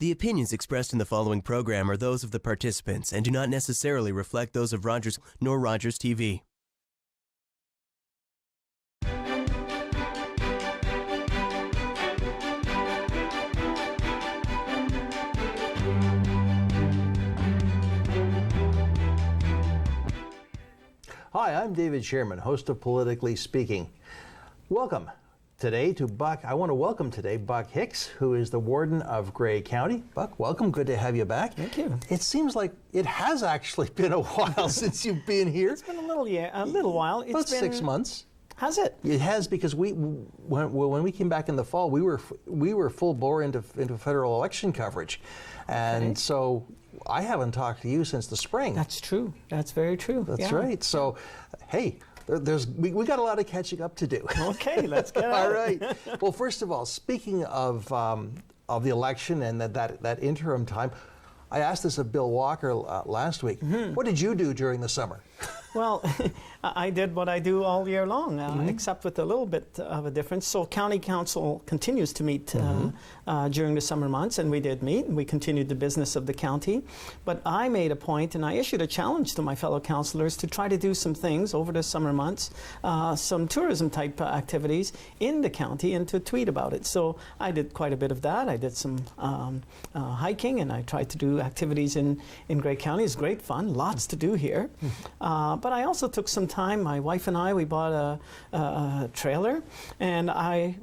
The opinions expressed in the following program are those of the participants and do not necessarily reflect those of Rogers nor Rogers TV. Hi, I'm David Shearman, host of Politically Speaking. Welcome today to Buck. I want to welcome today Buck Hicks, who is the Warden of Grey County. Buck, welcome. Good to have you back. Thank you. It seems like it has actually been a while since you've been here. It's been a little while. It's about been 6 months. Has it? It has, because when we came back in the fall, we were full bore into federal election coverage, and so I haven't talked to you since the spring. That's true. That's very true. That's right. So, hey, we got a lot of catching up to do. Okay, let's get at it. All right. Well, first of all, speaking of the election and that interim time, I asked this of Bill Walker last week. Mm-hmm. What did you do during the summer? Well, I did what I do all year long, except with a little bit of a difference. So County Council continues to meet during the summer months, and we did meet, and we continued the business of the county. But I made a point, and I issued a challenge to my fellow councillors to try to do some things over the summer months, some tourism-type activities in the county, and to tweet about it. So I did quite a bit of that. I did some hiking, and I tried to do activities in Grey County. It's great fun, lots to do here. But I also took some time. My wife and I, we bought a trailer, and I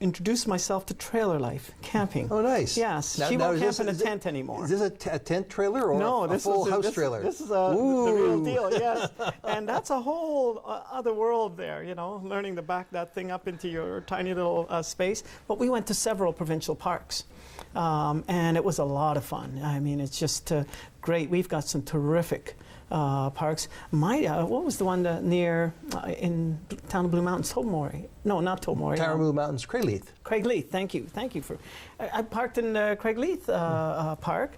introduced myself to trailer life, camping. Oh, nice. Yes. She won't camp in a tent anymore. Is this a tent trailer or a full house trailer? This is the real deal, yes. And that's a whole other world there, you know, learning to back that thing up into your tiny little space. But we went to several provincial parks, and it was a lot of fun. I mean, it's just great. We've got some terrific parks. What was the one near in town of Blue Mountains? Tobermory? No, not Tobermory. Town of Blue Mountains, Craigleith. Craigleith. Thank you. Thank you for. I parked in Craigleith Park.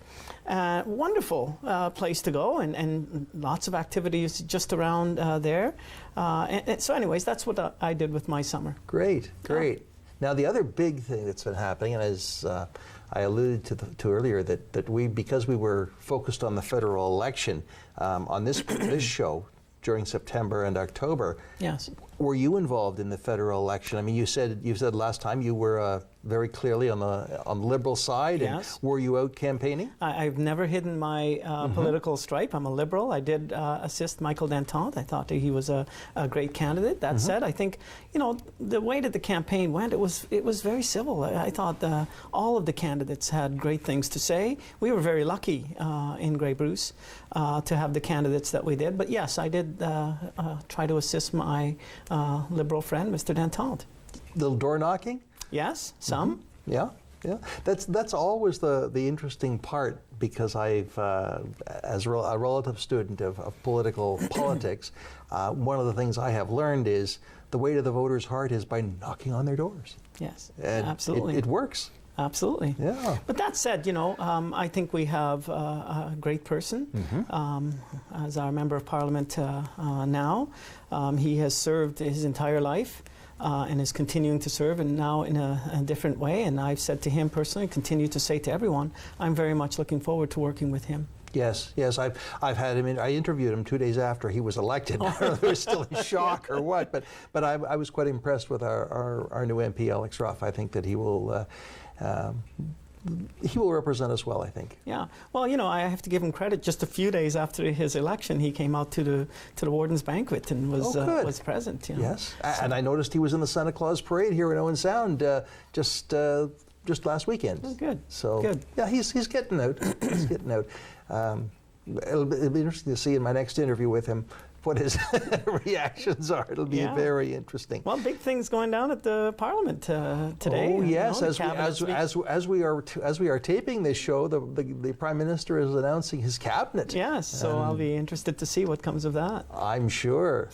Wonderful place to go, and lots of activities just around there. And so, anyways, that's what I did with my summer. Great. Now, the other big thing that's been happening, and as I alluded to earlier, that because we were focused on the federal election on this show during September and October. Yes. Were you involved in the federal election? I mean, you said last time you were very clearly on the Liberal side. Yes. And were you out campaigning? I've never hidden my political stripe. I'm a Liberal. I did assist Michael Dantont. I thought that he was a great candidate. That said, I think, you know, the way that the campaign went, it was very civil. I thought all of the candidates had great things to say. We were very lucky in Grey Bruce to have the candidates that we did. But yes, I did try to assist my Liberal friend, Mr. Dantont. Little door knocking? Yes, some. Yeah. That's always the interesting part, because I've, as a relative student of politics, one of the things I have learned is the way to the voter's heart is by knocking on their doors. Yes, and absolutely. It works. Absolutely. Yeah. But that said, you know, I think we have a great person as our Member of Parliament now. He has served his entire life and is continuing to serve, and now in a different way. And I've said to him personally, continue to say to everyone, I'm very much looking forward to working with him. Yes. I've had him in. I interviewed him 2 days after he was elected. I don't know if he was still in shock or what, but I was quite impressed with our new MP, Alex Ruff. I think that he will represent us well, I think. Yeah. Well, you know, I have to give him credit. Just a few days after his election, he came out to the Warden's banquet and was present. You know. Yes. And I noticed he was in the Santa Claus parade here in Owen Sound just last weekend. Oh, good. So good. Yeah, he's getting out. He's getting out. It'll be interesting to see in my next interview with him what his reactions are. It'll be very interesting. Well, big things going down at the Parliament today. Oh yes, as we are taping this show, the Prime Minister is announcing his cabinet. Yes, so I'll be interested to see what comes of that. I'm sure.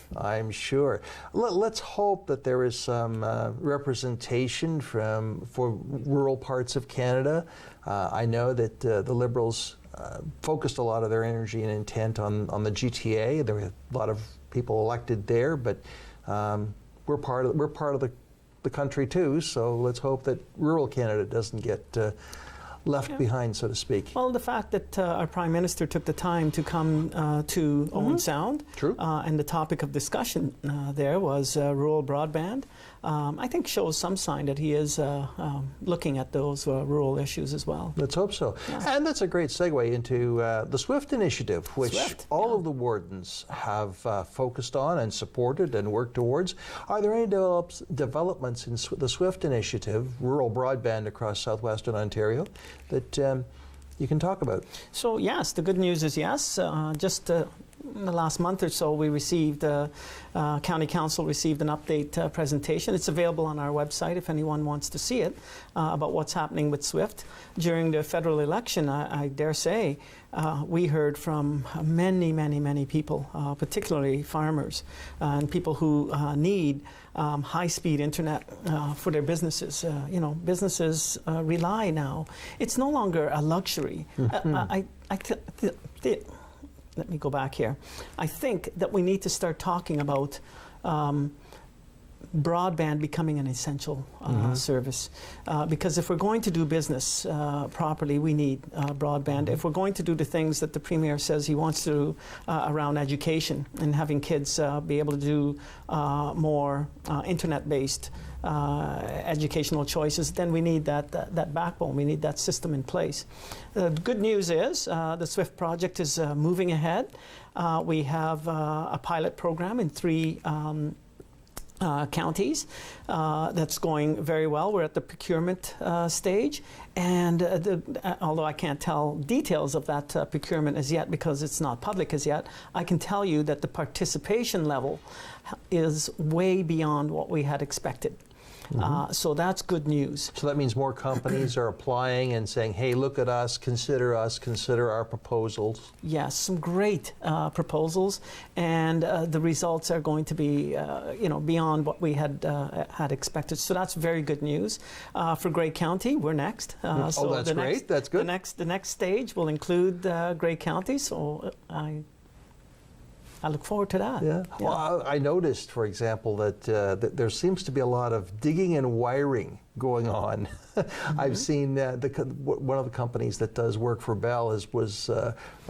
Let's hope that there is some representation for rural parts of Canada. I know that the Liberals focused a lot of their energy and intent on the GTA. There were a lot of people elected there, but we're part of the country too. So let's hope that rural Canada doesn't get left behind, so to speak. Well, the fact that our Prime Minister took the time to come to Owen Sound, True. And the topic of discussion there was rural broadband, I think shows some sign that he is looking at those rural issues as well. Let's hope so. Yeah. And that's a great segue into the SWIFT initiative, which SWIFT, all of the wardens have focused on and supported and worked towards. Are there any developments in the SWIFT initiative, rural broadband across southwestern Ontario, that you can talk about? So yes, the good news is yes. Just in the last month or so, we received, County Council received an update presentation. It's available on our website if anyone wants to see it, about what's happening with SWIFT. During the federal election, I dare say, we heard from many people, particularly farmers and people who need high-speed internet for their businesses. Businesses rely now. It's no longer a luxury. Let me go back here. I think that we need to start talking about broadband becoming an essential service. Because if we're going to do business properly, we need broadband. If we're going to do the things that the Premier says he wants to do around education and having kids be able to do more internet-based educational choices, then we need that backbone. We need that system in place. The good news is the SWIFT project is moving ahead. We have a pilot program in 3 counties that's going very well. We're at the procurement stage, and although I can't tell details of that procurement as yet because it's not public as yet, I can tell you that the participation level is way beyond what we had expected. So that's good news. So that means more companies are applying and saying, hey, look at us, consider our proposals. Yes, some great proposals, and the results are going to be, beyond what we had expected. So that's very good news. For Grey County, we're next. So that's great. That's good. The next stage will include Grey County. So I look forward to that. Yeah. Well, I noticed, for example, that there seems to be a lot of digging and wiring going on. I've seen one of the companies that does work for Bell was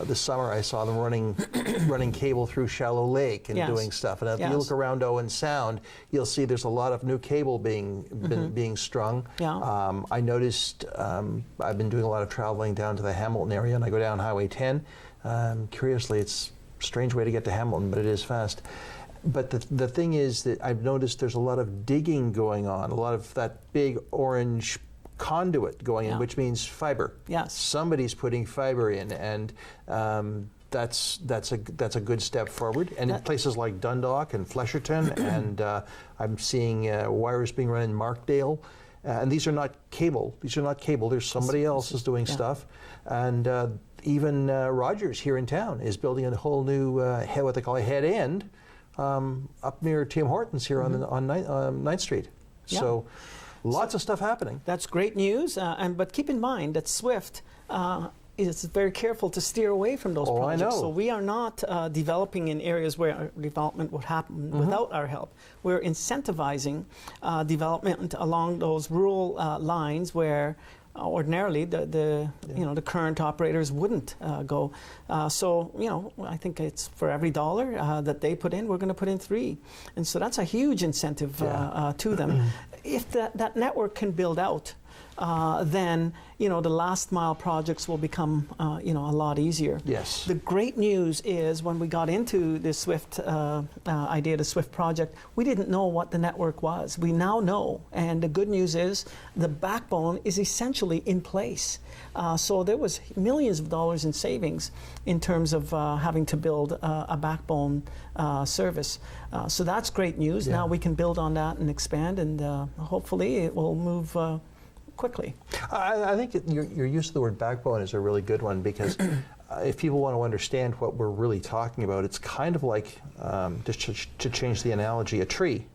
this summer I saw them running cable through Shallow Lake and doing stuff. And if you look around Owen Sound, you'll see there's a lot of new cable being strung. Yeah. I noticed I've been doing a lot of traveling down to the Hamilton area, and I go down Highway 10. Curiously, it's strange way to get to Hamilton, but it is fast. But the thing is that I've noticed there's a lot of digging going on, a lot of that big orange conduit going in, which means fiber. Yes. Somebody's putting fiber in, and that's a good step forward. And in places like Dundalk and Flesherton, and I'm seeing wires being run in Markdale. And these are not cable. There's somebody else is doing stuff. And even Rogers here in town is building a whole new what they call a head end up near Tim Hortons here on 9th Street. Yeah. So lots of stuff happening. That's great news. But keep in mind that SWIFT is very careful to steer away from those projects. I know. So we are not developing in areas where development would happen without our help. We're incentivizing development along those rural lines where ordinarily the current operators wouldn't go. So I think it's for every dollar that they put in, we're going to put in 3, and so that's a huge incentive to them. If that network can build out, then the last mile projects will become a lot easier. Yes. The great news is when we got into the SWIFT idea, the SWIFT project, we didn't know what the network was. We now know, and the good news is the backbone is essentially in place. So there was millions of dollars in savings in terms of having to build a backbone service. So that's great news. Now we can build on that and expand, and hopefully it will move quickly. I think your use of the word backbone is a really good one, because if people want to understand what we're really talking about, it's kind of like, just to change the analogy, a tree.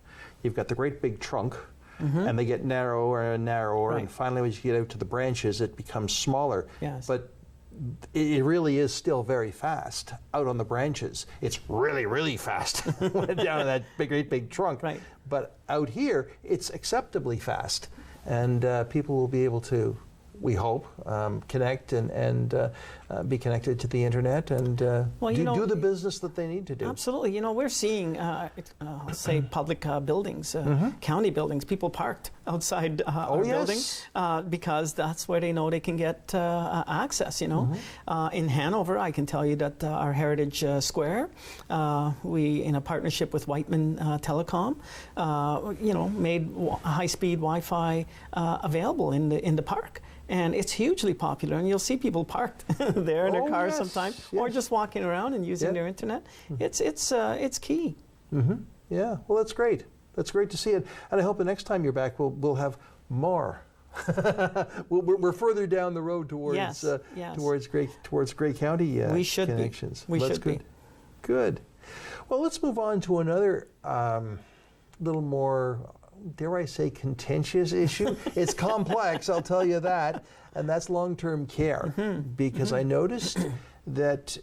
You've got the great big trunk, and they get narrower and narrower, and finally when you get out to the branches, it becomes smaller. Yes. But it really is still very fast out on the branches. It's really, really fast down in that great big trunk. Right. But out here, it's acceptably fast. And people will be able to we hope, connect and be connected to the internet and do the business that they need to do. Absolutely. You know, we're seeing, say, public buildings, county buildings, people parked outside our buildings because that's where they know they can get access, you know. In Hanover, I can tell you that our Heritage Square, we, in a partnership with Whiteman Telecom, you know, made high-speed Wi-Fi available in the park. And it's hugely popular, and you'll see people parked there in their cars sometimes, or just walking around and using their internet. It's key. Yeah, well, that's great. That's great to see it, and I hope the next time you're back, we'll have more. We're further down the road towards towards Grey County we should connections. Be. We that's should good. be. Good. Well, let's move on to another little more, dare I say, contentious issue. It's complex, I'll tell you that, and that's long-term care. Because I noticed that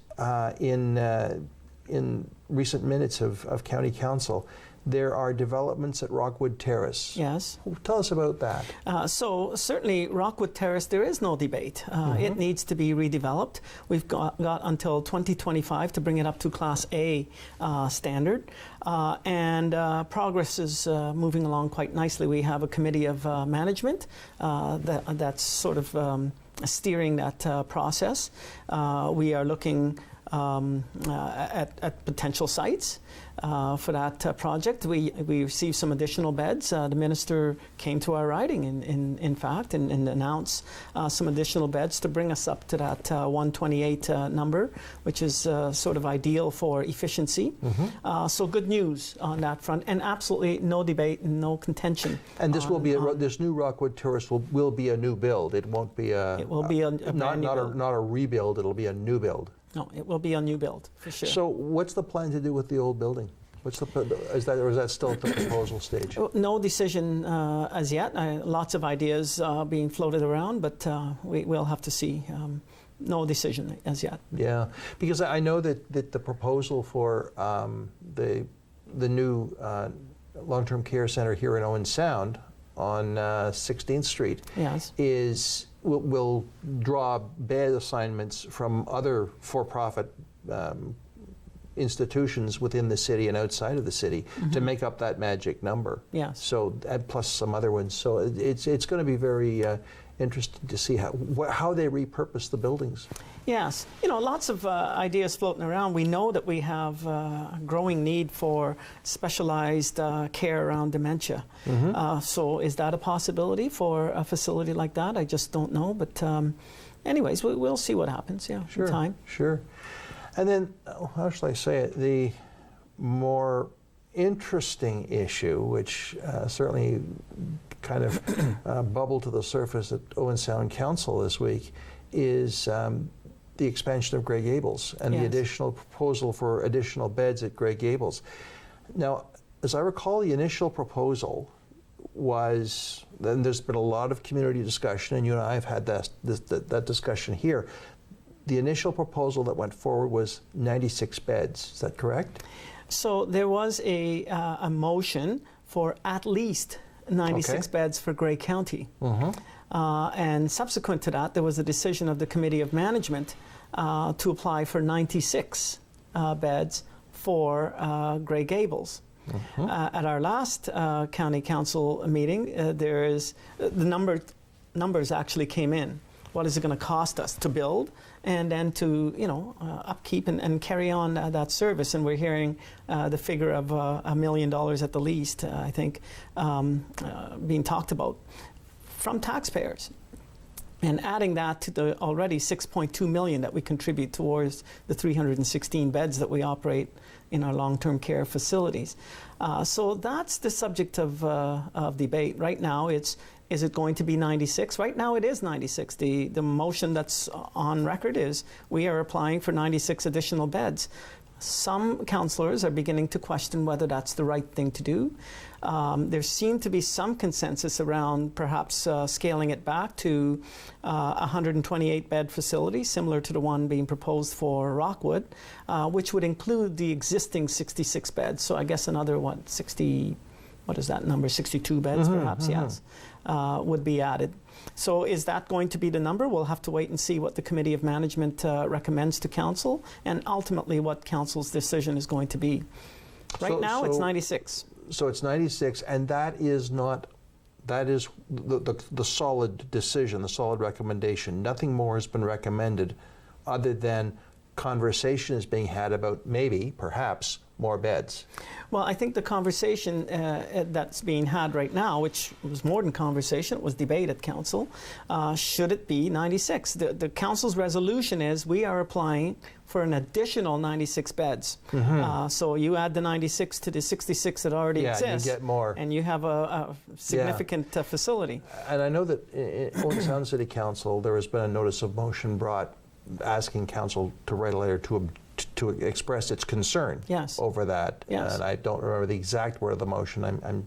in recent minutes of County Council, there are developments at Rockwood Terrace. Yes. Tell us about that. So certainly Rockwood Terrace, there is no debate. It needs to be redeveloped. We've got until 2025 to bring it up to Class A standard. And progress is moving along quite nicely. We have a committee of management that's sort of steering that process. We are looking at potential sites for that project. We received some additional beds. The minister came to our riding, in fact, and announced some additional beds to bring us up to that 128 number, which is sort of ideal for efficiency. So good news on that front, and absolutely no debate and no contention. And this will be this new Rockwood Terrace will be a new build. It won't be a. It will be a not a rebuild. It'll be a new build. No, it will be a new build, for sure. So what's the plan to do with the old building? Is that still at the proposal stage? No decision as yet. Lots of ideas being floated around, but we'll have to see. No decision as yet. Yeah, because I know that the proposal for the new long-term care center here in Owen Sound on 16th Street will draw bed assignments from other for-profit institutions within the city and outside of the city to make up that magic number. Yes. So plus some other ones. So it's going to be very interesting to see how they repurpose the buildings. Yes, you know, lots of ideas floating around. We know that we have a growing need for specialized care around dementia. So is that a possibility for a facility like that? I just don't know. But anyways, we'll see what happens, in time. Sure. And then, how shall I say it, the more interesting issue, which certainly kind of bubbled to the surface at Owen Sound Council this week, is the expansion of Grey Gables and the additional proposal for additional beds at Grey Gables. Now, as I recall, the initial proposal was, then there's been a lot of community discussion, and you and I have had that discussion here. The initial proposal that went forward was 96 beds. Is that correct? So there was a motion for at least 96 beds for Grey County. And subsequent to that, there was a decision of the Committee of Management to apply for 96 beds for Grey Gables. At our last County Council meeting, the numbers actually came in. What is it going to cost us to build and then to, upkeep and carry on that service? And we're hearing the figure of $1 million at the least, I think, being talked about from taxpayers. And adding that to the already $6.2 million that we contribute towards the 316 beds that we operate in our long-term care facilities. So that's the subject of debate. Right now, is it going to be 96? Right now it is 96. The motion that's on record is we are applying for 96 additional beds. Some councillors are beginning to question whether that's the right thing to do. There seemed to be some consensus around perhaps scaling it back to a 128-bed facility, similar to the one being proposed for Rockwood, which would include the existing 66 beds. So I guess another, 60... What is that number? 62 beds, perhaps, yes. would be added. So is that going to be the number? We'll have to wait and see what the Committee of Management recommends to Council, and ultimately what Council's decision is going to be. Right now, it's 96. So it's 96, and that is the solid decision, the solid recommendation. Nothing more has been recommended other than conversation is being had about maybe, perhaps, more beds. Well, I think the conversation that's being had right now, which was more than conversation, it was debate at Council, should it be 96? The Council's resolution is we are applying for an additional 96 beds. So you add the 96 to the 66 that already exist. You get more. And you have a significant facility. And I know that in Owen Sound City Council, there has been a notice of motion brought asking Council to write a letter to express its concern over that. Yes. And I don't remember the exact word of the motion. I'm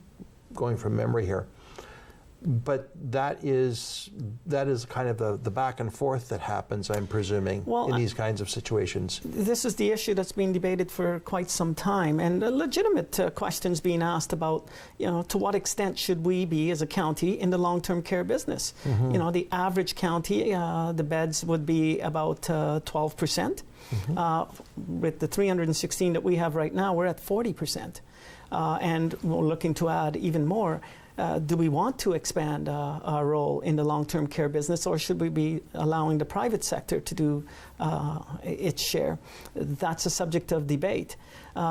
going from memory here. But that is kind of the back and forth that happens, I'm presuming, in these kinds of situations. This is the issue that's been debated for quite some time, and legitimate questions being asked about, to what extent should we be as a county in the long-term care business? The average county, the beds would be about 12%. With the 316 that we have right now, we're at 40%. And we're looking to add even more. Do we want to expand our role in the long-term care business, or should we be allowing the private sector to do its share? That's a subject of debate.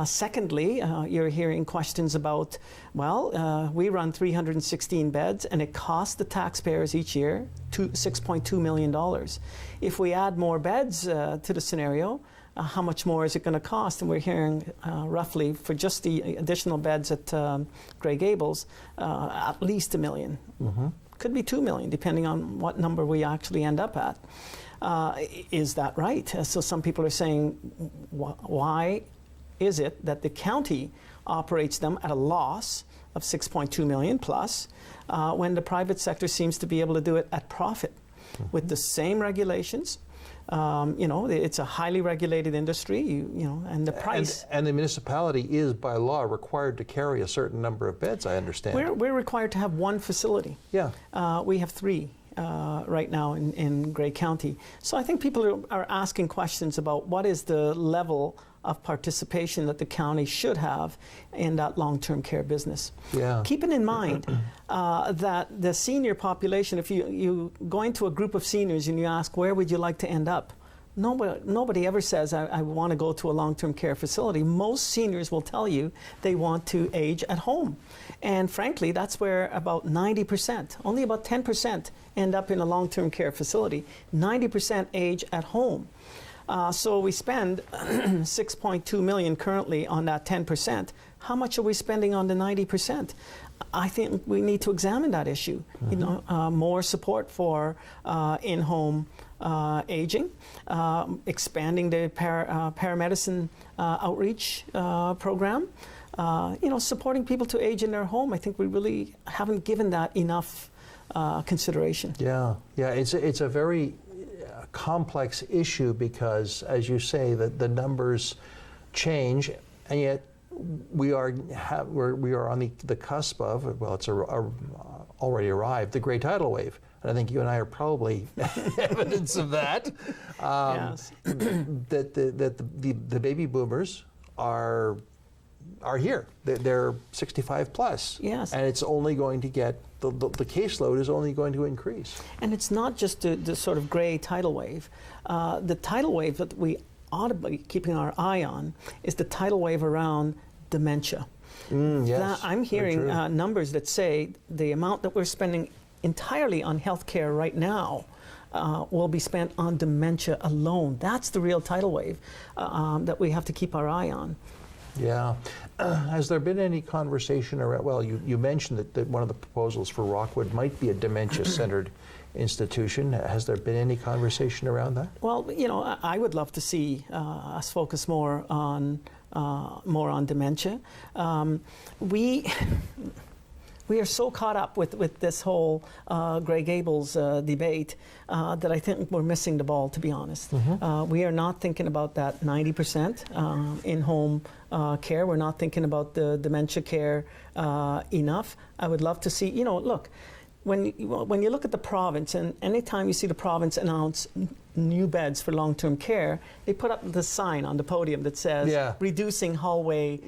Secondly, you're hearing questions about, we run 316 beds, and it costs the taxpayers each year $6.2 million. If we add more beds to the scenario, how much more is it going to cost? And we're hearing roughly for just the additional beds at Grey Gables, at least $1 million. Could be $2 million, depending on what number we actually end up at. Is that right? So some people are saying, why is it that the county operates them at a loss of $6.2 million plus, when the private sector seems to be able to do it at profit with the same regulations? It's a highly regulated industry, and the price. And the municipality is by law required to carry a certain number of beds, I understand. We're required to have one facility. Yeah. We have 3 right now in Grey County. So I think people are asking questions about what is the level of participation that the county should have in that long-term care business. Yeah. Keeping in mind that the senior population, if you go into a group of seniors and you ask, where would you like to end up? Nobody ever says, I want to go to a long-term care facility. Most seniors will tell you they want to age at home. And frankly, that's where about 90%, only about 10% end up in a long-term care facility. 90% age at home. So we spend $6.2 million currently on that 10%. How much are we spending on the 90%? I think we need to examine that issue. More support for in-home aging, expanding the paramedicine outreach program, supporting people to age in their home. I think we really haven't given that enough consideration. Yeah, it's a very complex issue because, as you say, the numbers change, and yet we are on the cusp of, it's already arrived, the great tidal wave. And I think you and I are probably evidence of that. Yes. That the baby boomers are here. They're 65 plus. Yes. And it's only going to get, the caseload is only going to increase. And it's not just the sort of gray tidal wave. The tidal wave that we ought to be keeping our eye on is the tidal wave around dementia. Yes, I'm hearing numbers that say the amount that we're spending entirely on healthcare right now will be spent on dementia alone. That's the real tidal wave that we have to keep our eye on. Yeah. Has there been any conversation around, you mentioned that one of the proposals for Rockwood might be a dementia-centered institution. Has there been any conversation around that? Well, I would love to see us focus more on dementia. We are so caught up with this whole Grey Gables debate that I think we're missing the ball, to be honest. We are not thinking about that 90% in-home care. We're not thinking about the dementia care enough. I would love to see, look, when you look at the province, and anytime you see the province announce new beds for long-term care, they put up the sign on the podium that says reducing hallway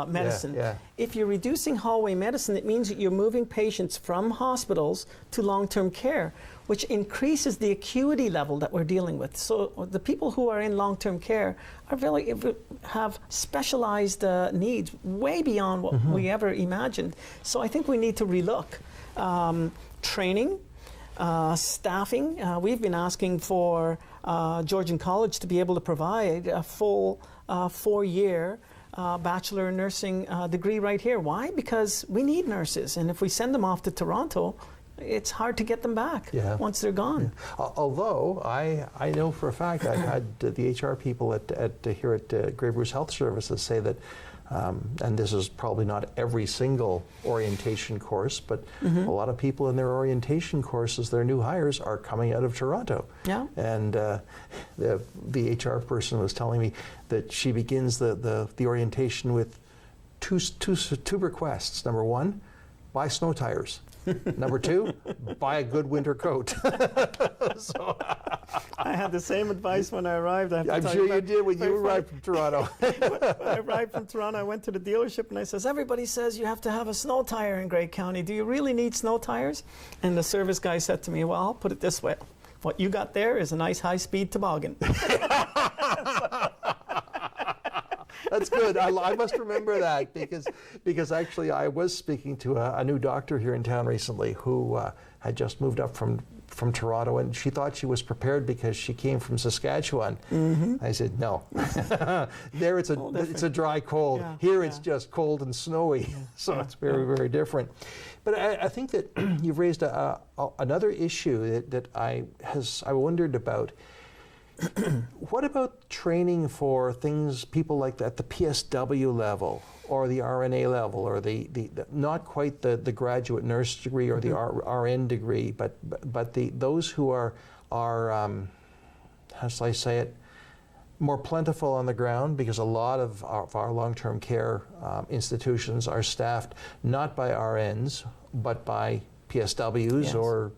medicine. If you're reducing hallway medicine, it means that you're moving patients from hospitals to long-term care, which increases the acuity level that we're dealing with. So the people who are in long-term care are have specialized needs way beyond what we ever imagined. So I think we need to relook training, staffing. We've been asking for Georgian College to be able to provide a full 4-year Bachelor in Nursing degree right here. Why? Because we need nurses, and if we send them off to Toronto, it's hard to get them back once they're gone. Although I know for a fact, I've had the HR people here at Grey Bruce Health Services say that, and this is probably not every single orientation course, but a lot of people in their orientation courses, their new hires, are coming out of Toronto. Yeah. And the HR person was telling me that she begins the orientation with two requests. Number one, buy snow tires. Number two, buy a good winter coat. So, I had the same advice when I arrived. I'm sure you did when you arrived from Toronto. When I arrived from Toronto, I went to the dealership and I says, everybody says you have to have a snow tire in Grey County. Do you really need snow tires? And the service guy said to me, well, I'll put it this way. What you got there is a nice high-speed toboggan. That's good. I must remember that because actually I was speaking to a new doctor here in town recently who had just moved up from Toronto, and she thought she was prepared because she came from Saskatchewan. I said, no. There it's a dry cold. Here it's just cold and snowy. So it's very, very different. But I think that you've raised another issue that I wondered about. What about training for people like that, the PSW level or the RNA level, or the not quite the graduate nurse degree or the RN degree, but those who are how shall I say it, more plentiful on the ground, because a lot of our long-term care institutions are staffed not by RNs but by PSWs or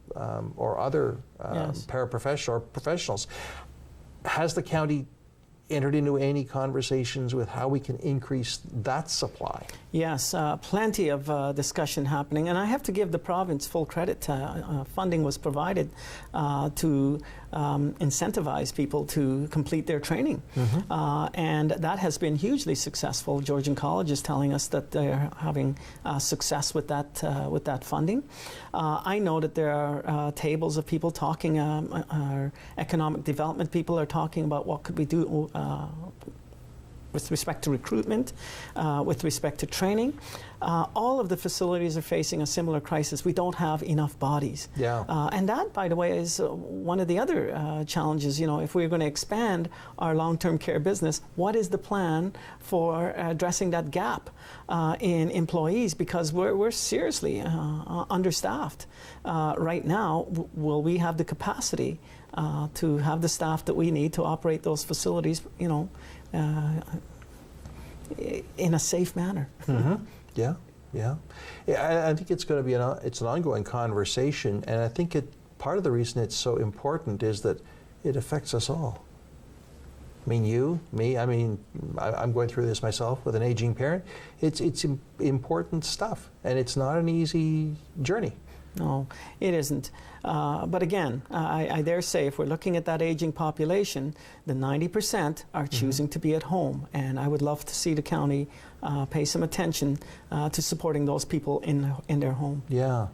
other paraprofessionals or professionals. Has the county entered into any conversations with how we can increase that supply? Yes, plenty of discussion happening, and I have to give the province full credit. Funding was provided to incentivize people to complete their training, and that has been hugely successful. Georgian College is telling us that they're having success with that funding. I know that there are tables of people talking. Our economic development people are talking about what could we do with respect to recruitment, with respect to training. All of the facilities are facing a similar crisis. We don't have enough bodies. And that, by the way, is one of the other challenges. You know, if we're going to expand our long-term care business, what is the plan for addressing that gap in employees? Because we're seriously understaffed right now. Will we have the capacity to have the staff that we need to operate those facilities, in a safe manner? Yeah. I think it's going to be it's an ongoing conversation, and I think part of the reason it's so important is that it affects us all. I mean, you, me. I mean, I'm going through this myself with an aging parent. It's important stuff, and it's not an easy journey. No, it isn't. But again, I dare say if we're looking at that aging population, the 90% are choosing to be at home. And I would love to see the county pay some attention to supporting those people in their home. Yeah.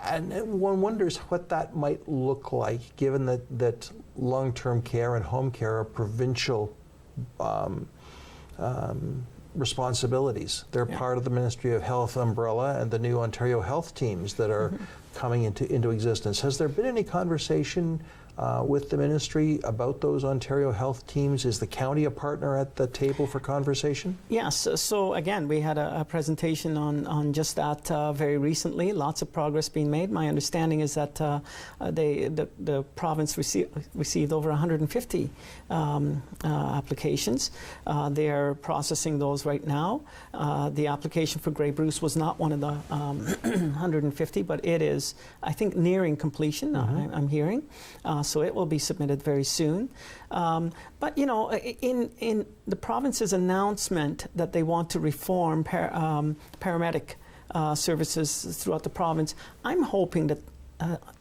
And one wonders what that might look like, given that long-term care and home care are provincial responsibilities. They're part of the Ministry of Health umbrella and the new Ontario Health teams that are coming into existence. Has there been any conversation with the ministry about those Ontario Health teams? Is the county a partner at the table for conversation? Yes. So again, we had a presentation on just that very recently. Lots of progress being made. My understanding is that the province received over 150 applications. They are processing those right now. The application for Grey Bruce was not one of the 150, but it is, I think, nearing completion. I'm hearing. So it will be submitted very soon. But, you know, in the province's announcement that they want to reform paramedic services throughout the province, I'm hoping that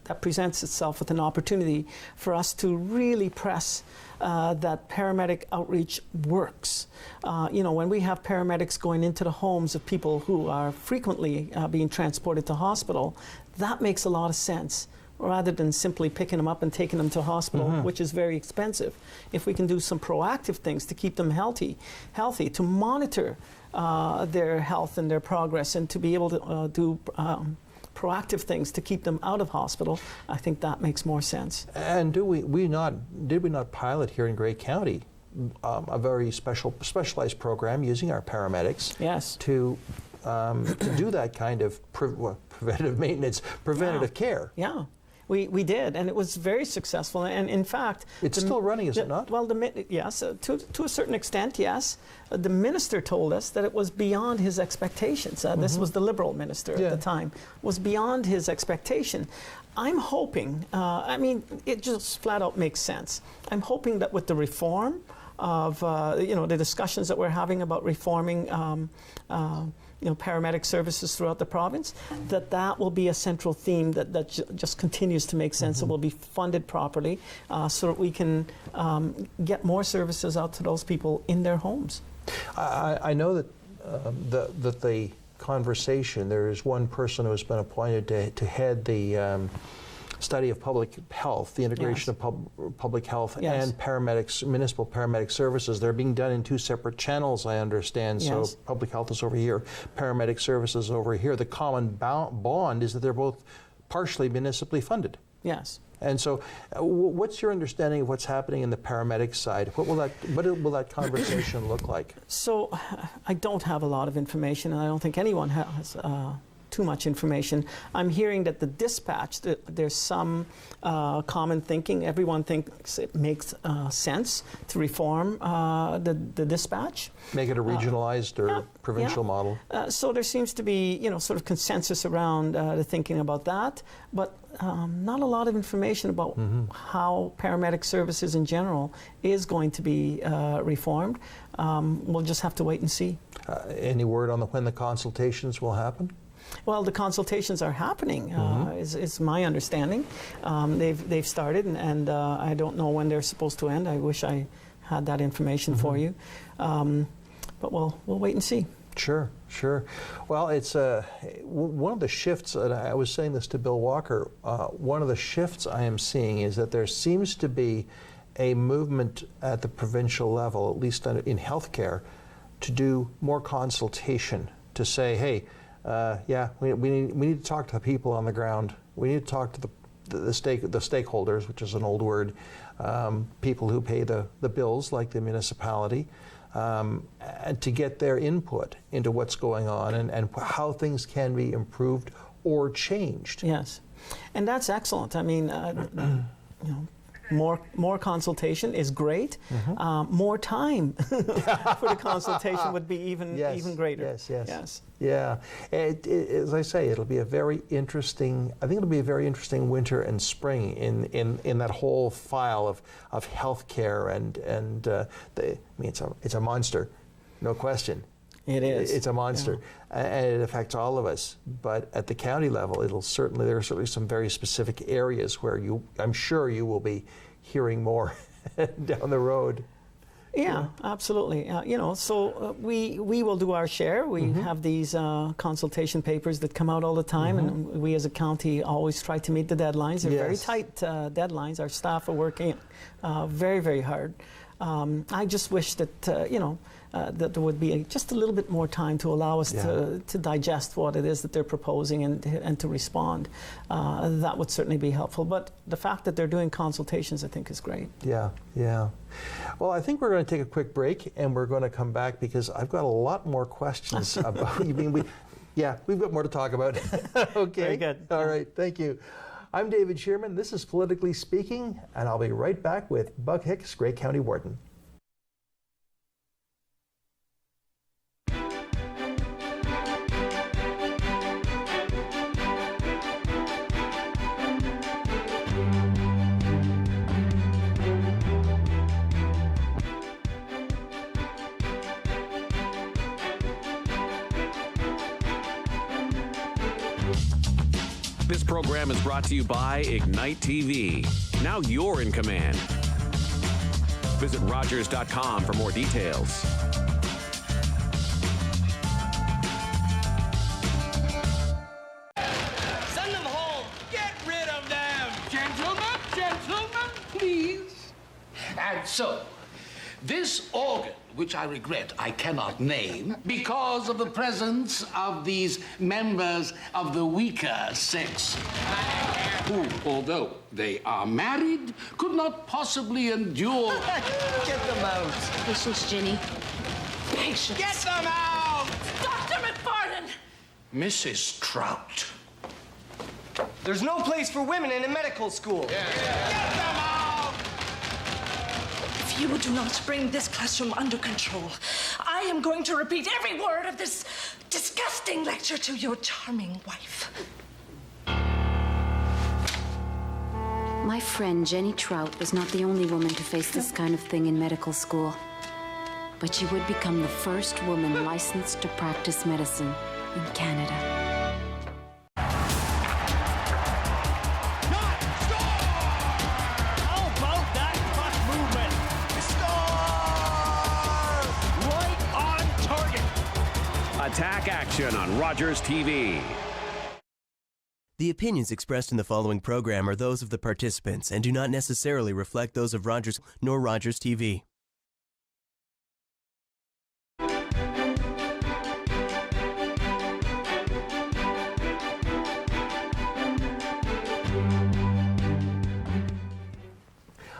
that presents itself with an opportunity for us to really press that paramedic outreach works. You know, when we have paramedics going into the homes of people who are frequently being transported to hospital, that makes a lot of sense, rather than simply picking them up and taking them to hospital, which is very expensive. If we can do some proactive things to keep them healthy, to monitor their health and their progress, and to be able to do proactive things to keep them out of hospital, I think that makes more sense. And did we not pilot here in Grey County a very specialized program using our paramedics? Yes. To do that kind of preventative maintenance, preventative care. Yeah. We did, and it was very successful. And in fact, it's still running, is it not? Well, yes, to a certain extent, yes. The minister told us that it was beyond his expectations. This was the Liberal minister at the time. Was beyond his expectation. I'm hoping. I mean, it just flat out makes sense. I'm hoping that with the reform of you know, the discussions that we're having about reforming you know, paramedic services throughout the province, that will be a central theme that just continues to make sense. It will be funded properly so that we can get more services out to those people in their homes. I know that the conversation, there is one person who has been appointed to head the study of public health, the integration of public health and paramedics, municipal paramedic services. They're being done in two separate channels, I understand. So public health is over here, paramedic services over here. The common bond is that they're both partially municipally funded. Yes. And so, what's your understanding of what's happening in the paramedic side? What will that conversation look like? So, I don't have a lot of information, and I don't think anyone has too much information. I'm hearing that the dispatch, there's some common thinking. Everyone thinks it makes sense to reform the dispatch. Make it a regionalized or provincial model. So there seems to be, you know, sort of consensus around the thinking about that, but not a lot of information about how paramedic services in general is going to be reformed. We'll just have to wait and see. Any word on when the consultations will happen? Well, the consultations are happening, is my understanding. They've started, and I don't know when they're supposed to end. I wish I had that information for you. But we'll wait and see. Sure. Well, it's one of the shifts, and I was saying this to Bill Walker, one of the shifts I am seeing is that there seems to be a movement at the provincial level, at least in healthcare, to do more consultation, to say, hey, we need to talk to the people on the ground. We need to talk to the stakeholders, which is an old word, people who pay the bills, like the municipality, and to get their input into what's going on and how things can be improved or changed. Yes, and that's excellent. I mean, you know, more consultation is great. More time for the consultation would be even greater. Yes. Yeah. As I say, it'll be a very interesting. I think it'll be a very interesting winter and spring in that whole file of healthcare and I mean, it's a monster, no question. It is. It's a monster, and it affects all of us. But at the county level, there are certainly some very specific areas where I'm sure you will be hearing more down the road. Yeah, absolutely. You know, so we will do our share. We have these consultation papers that come out all the time, and we as a county always try to meet the deadlines. They're very tight deadlines. Our staff are working very, very hard. I just wish that, that there would be just a little bit more time to allow us to digest what it is that they're proposing and to respond. That would certainly be helpful. But the fact that they're doing consultations, I think, is great. Yeah, yeah. Well, I think we're going to take a quick break, and we're going to come back because I've got a lot more questions about. We've got more to talk about. Okay. Very good. All right. Thank you. I'm David Shearman. This is Politically Speaking, and I'll be right back with Buck Hicks, Grey County Warden. This program is brought to you by Ignite TV. Now you're in command. Visit Rogers.com for more details. Send them home. Get rid of them. Gentlemen, please. And so, this organ, which I regret I cannot name because of the presence of these members of the weaker sex, who, although they are married, could not possibly endure. Get them out. Patience, Ginny. Patience. Get them out. Dr. McFarland! Mrs. Trout. There's no place for women in a medical school. Get them out. If you do not bring this classroom under control, I am going to repeat every word of this disgusting lecture to your charming wife. My friend Jenny Trout was not the only woman to face this kind of thing in medical school. But she would become the first woman licensed to practice medicine in Canada. Attack action on Rogers TV. The opinions expressed in the following program are those of the participants and do not necessarily reflect those of Rogers nor Rogers TV.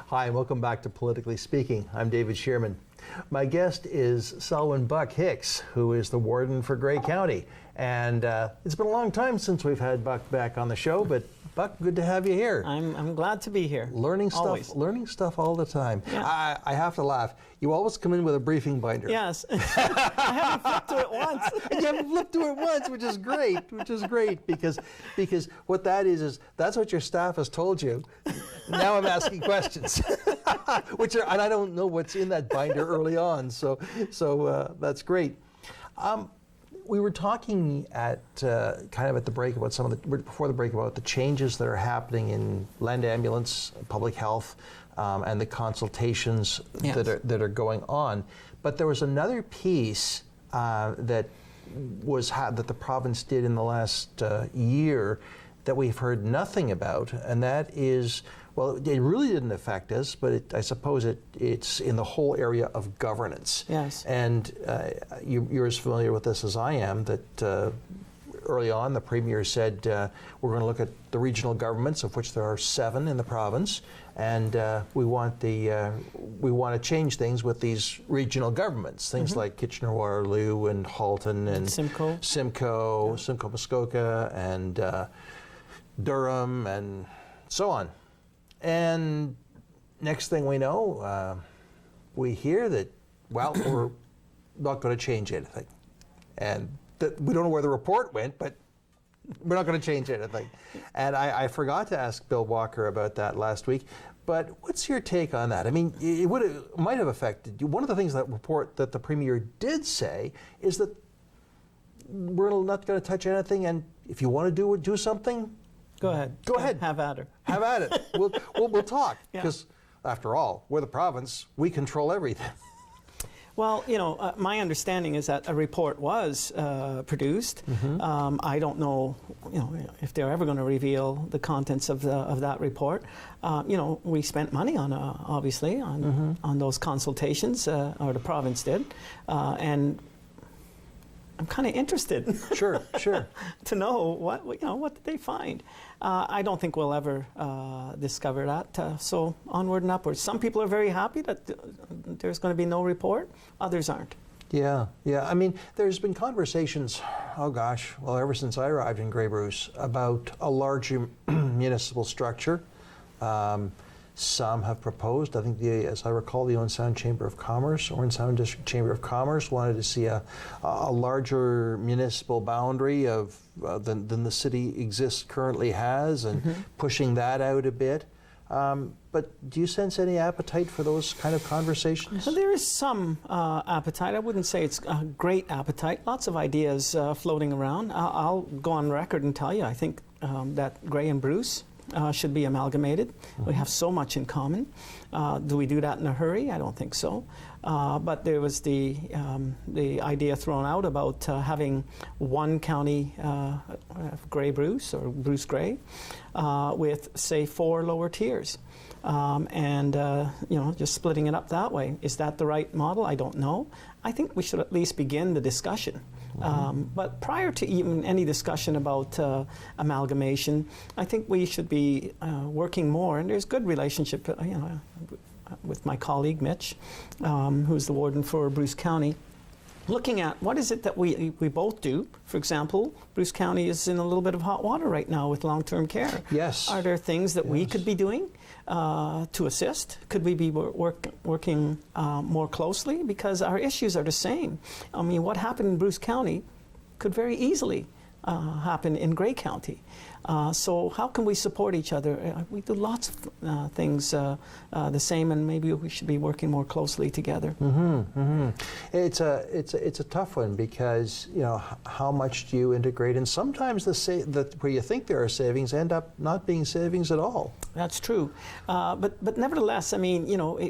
Hi, and welcome back to Politically Speaking. I'm David Shearman. My guest is Selywn Buck Hicks, who is the warden for Grey County. And it's been a long time since we've had Buck back on the show, but Buck, good to have you here. I'm glad to be here. Learning stuff all the time. Yeah. I have to laugh. You always come in with a briefing binder. Yes. I haven't flipped to it once. You haven't flipped to it once, which is great, because what that is that's what your staff has told you. Now I'm asking questions, and I don't know what's in that binder early on, so that's great. We were talking at kind of at the break about before the break about the changes that are happening in land ambulance, public health, and the consultations that are going on. But there was another piece that the province did in the last year that we've heard nothing about, and that is, well, it really didn't affect us, but I suppose it's in the whole area of governance. Yes. And you're as familiar with this as I am, that early on the Premier said we're going to look at the regional governments, of which there are 7 in the province, and we want to change things with these regional governments, things like Kitchener-Waterloo and Halton and Simcoe-Muskoka and Durham and so on. And next thing we know, we hear that, well, we're not going to change anything. And we don't know where the report went, but we're not going to change anything. And I forgot to ask Bill Walker about that last week. But what's your take on that? I mean, it might have affected you. One of the things that report that the Premier did say is that we're not going to touch anything, and if you want to do something, Go ahead. Go ahead. Have at her. Have at it. We'll talk, Yeah. because after all, we're the province. We control everything. Well, my understanding is that a report was produced. I don't know, if they're ever going to reveal the contents of that report. We spent money on, obviously, on those consultations, or the province did, and I'm kind of interested. Sure. to know what did they find. I don't think we'll ever discover that. So onward and upwards. Some people are very happy that there's going to be no report. Others aren't. Yeah. I mean, there's been conversations, ever since I arrived in Grey Bruce, about a larger municipal structure. Some have proposed, I think, as I recall, the Owen Sound Chamber of Commerce, Owen Sound District Chamber of Commerce, wanted to see a larger municipal boundary than the city currently has, and pushing that out a bit. But do you sense any appetite for those kind of conversations? Well, there is some appetite. I wouldn't say it's a great appetite. Lots of ideas floating around. I'll go on record and tell you, I think that Grey and Bruce should be amalgamated. We have so much in common. Do we do that in a hurry? I don't think so. But there was the idea thrown out about having one county, Grey Bruce or Bruce Grey, with, say, 4 lower tiers. Just splitting it up that way. Is that the right model? I don't know. I think we should at least begin the discussion. But prior to even any discussion about amalgamation, I think we should be working more, and there's good relationship, with my colleague Mitch, who's the warden for Bruce County, looking at what is it that we both do. For example, Bruce County is in a little bit of hot water right now with long-term care. Yes. Are there things that we could be doing to assist? Could we be working more closely? Because our issues are the same. I mean, what happened in Bruce County could very easily happen in Grey County. So how can we support each other? We do lots of things the same, and maybe we should be working more closely together. It's a tough one, because how much do you integrate? And sometimes where you think there are savings end up not being savings at all. That's true, but nevertheless, I mean,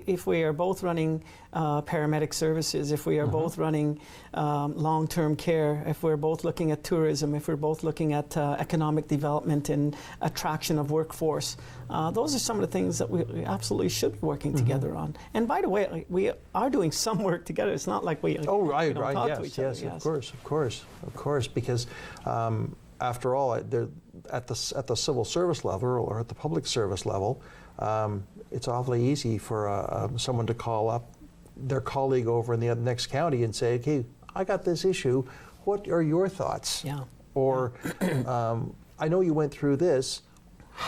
if we are both running paramedic services, if we are both running long-term care, if we're both looking at tourism, if we're both looking at economic development and attraction of workforce, those are some of the things that we absolutely should be working together on. And by the way, we are doing some work together. It's not like we don't talk to each other. Yes, of course, because after all, at the civil service level or at the public service level, it's awfully easy for someone to call up their colleague over in the next county and say, "Okay, I got this issue. What are your thoughts?" Yeah. Or, "I know you went through this.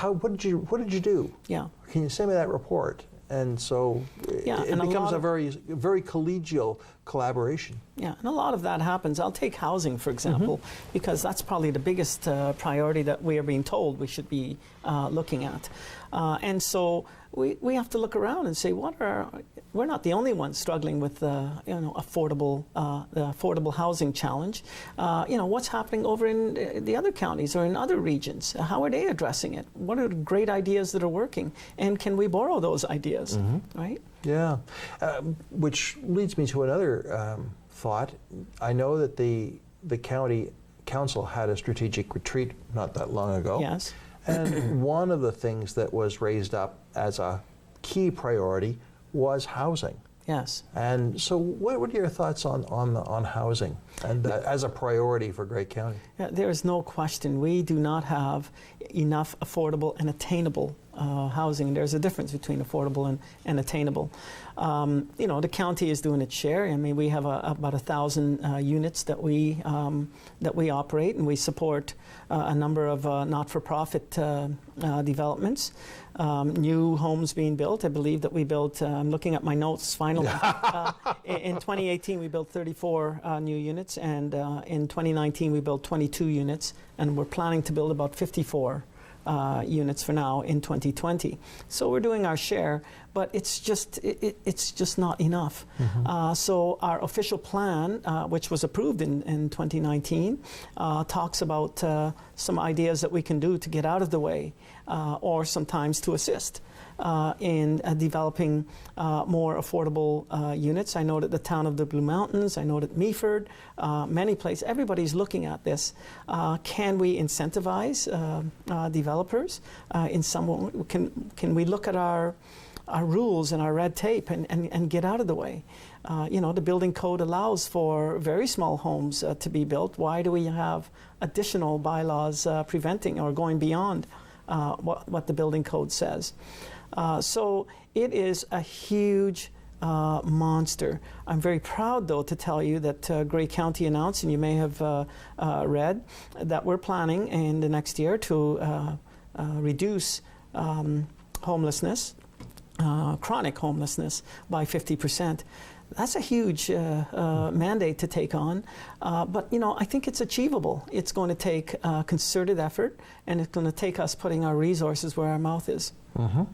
What did you do? Yeah. Can you send me that report?" And so it becomes a very, very collegial collaboration. Yeah, and a lot of that happens. I'll take housing, for example, because that's probably the biggest priority that we are being told we should be looking at. And so we have to look around and say, we're not the only ones struggling with the affordable housing challenge. What's happening over in the other counties or in other regions? How are they addressing it? What are the great ideas that are working? And can we borrow those ideas, right? Yeah, which leads me to another thought. I know that the county council had a strategic retreat not that long ago. Yes. And one of the things that was raised up as a key priority was housing. Yes. And so what are your thoughts on housing and as a priority for Grey County? Yeah, there is no question. We do not have enough affordable and attainable housing. There's a difference between affordable and attainable. The county is doing its share. I mean, we have about 1,000 units that we operate, and we support a number of not-for-profit developments. New homes being built. I believe that we built, I'm looking at my notes finally. In 2018, we built 34 new units, and in 2019, we built 22 units, and we're planning to build about 54 units for now in 2020. So we're doing our share, but it's just not enough. So our official plan, which was approved in 2019, talks about some ideas that we can do to get out of the way, or sometimes to assist. in developing more affordable units. I know that the town of the Blue Mountains, I know that Meaford, many places, everybody's looking at this. Can we incentivize developers in some way? Can we look at our rules and our red tape and get out of the way? The building code allows for very small homes to be built. Why do we have additional bylaws preventing or going beyond what the building code says? So it is a huge monster. I'm very proud, though, to tell you that Grey County announced, and you may have read, that we're planning in the next year to reduce homelessness, chronic homelessness, by 50%. That's a huge mandate to take on, but I think it's achievable. It's going to take concerted effort, and it's going to take us putting our resources where our mouth is. Mm-hmm.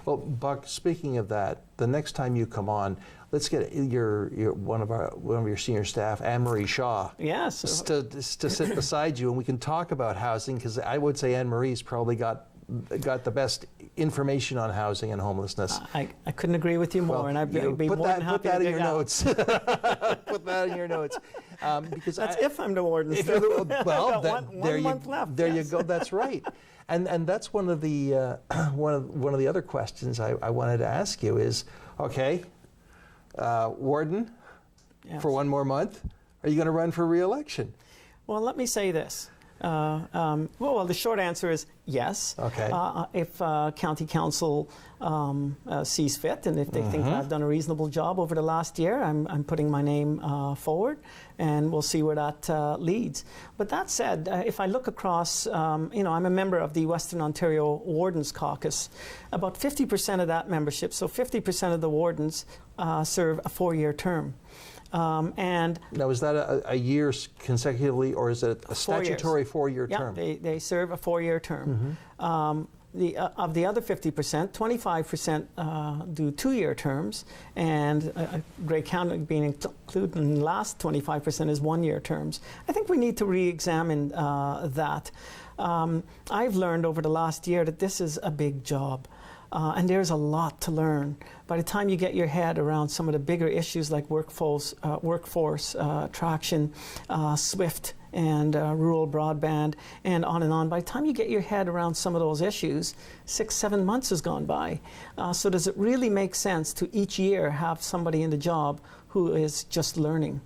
Well, Buck, speaking of that, the next time you come on, let's get one of your senior staff, Anne-Marie Shaw, yes, to sit beside you, and we can talk about housing, because I would say Anne-Marie's probably got the best information on housing and homelessness. I couldn't agree with you more, well, and I'd be more than happy to put that in your dig out. notes. Put that in your notes. Because that's if I'm the warden. Well, one month left. There you go. That's right. And that's one of the one of the other questions I wanted to ask you is, okay, Warden, yes, for one more month, are you going to run for re-election? Well, let me say this. Well, the short answer is yes. Okay. If County Council sees fit, and if they think I've done a reasonable job over the last year, I'm putting my name forward, and we'll see where that leads. But that said, if I look across, I'm a member of the Western Ontario Wardens Caucus. About 50% of that membership, so 50% of the wardens, serve a 4-year term. And now, is that a year consecutively, or is it a statutory 4-year term? Yeah, they serve a 4-year term. Of the other 50%, 25% do 2-year terms, and Grey County being included in the last 25% is 1-year terms. I think we need to re-examine that. I've learned over the last year that this is a big job. And there's a lot to learn. By the time you get your head around some of the bigger issues like workforce attraction, SWIFT, and rural broadband, and on, by the time you get your head around some of those issues, 6-7 months has gone by. So does it really make sense to each year have somebody in the job who is just learning?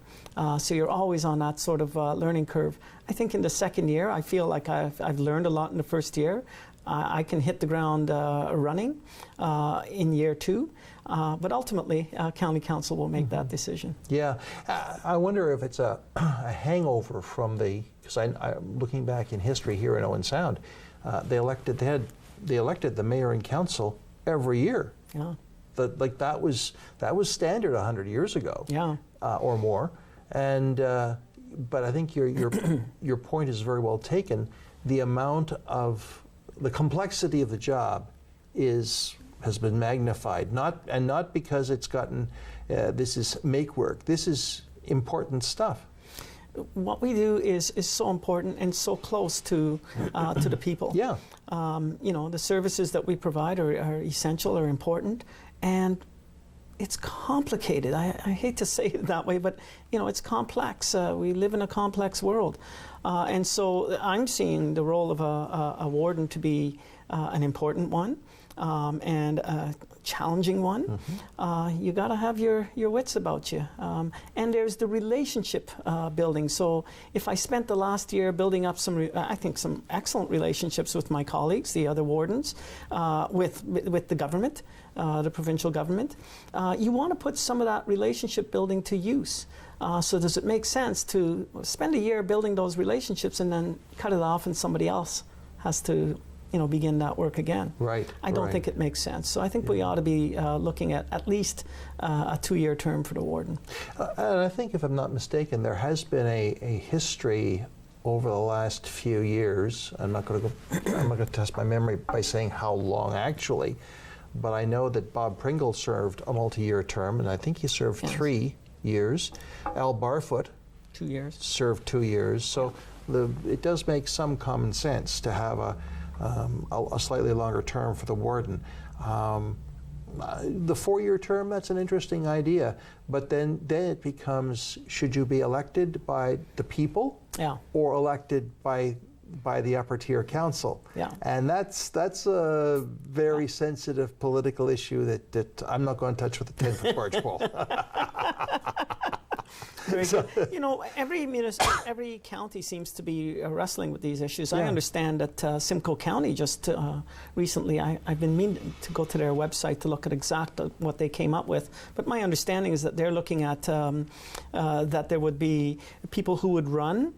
So you're always on that sort of learning curve. I think in the second year, I feel like I've learned a lot in the first year. I can hit the ground running in year 2, but ultimately, County Council will make that decision. Yeah, I wonder if it's a hangover from because I'm looking back in history here in Owen Sound, they elected the mayor and council every year. Yeah, that was standard 100 years ago. Yeah, or more, and but I think your point is very well taken. The amount of the complexity of the job has been magnified, not because it's gotten this is make work. This is important stuff. What we do is so important and so close to the people. Yeah. The services that we provide are essential, are important, and it's complicated. I hate to say it that way, but it's complex. We live in a complex world. And so I'm seeing the role of a warden to be an important one and a challenging one. You got to have your wits about you. And there's the relationship building. So if I spent the last year building up some excellent relationships with my colleagues, the other wardens, with the government, the provincial government, you want to put some of that relationship building to use. So does it make sense to spend a year building those relationships and then cut it off and somebody else has to begin that work again? Right. I don't think it makes sense. So I think we ought to be looking at least a 2-year term for the warden. And I think, if I'm not mistaken, there has been a history over the last few years. I'm not going to test my memory by saying how long actually, but I know that Bob Pringle served a multi-year term, and I think he served 3 years. Al Barfoot 2 years. Served 2 years. So it does make some common sense to have a slightly longer term for the warden. The 4-year term, that's an interesting idea, but then it becomes, should you be elected by the people or elected by the upper tier council? And that's a very sensitive political issue that I'm not going to touch with a 10-foot barge pole. Very good. You know, every county seems to be wrestling with these issues. I understand that Simcoe County just recently, I've been meaning to go to their website to look at exactly what they came up with, but my understanding is that they're looking at that there would be people who would run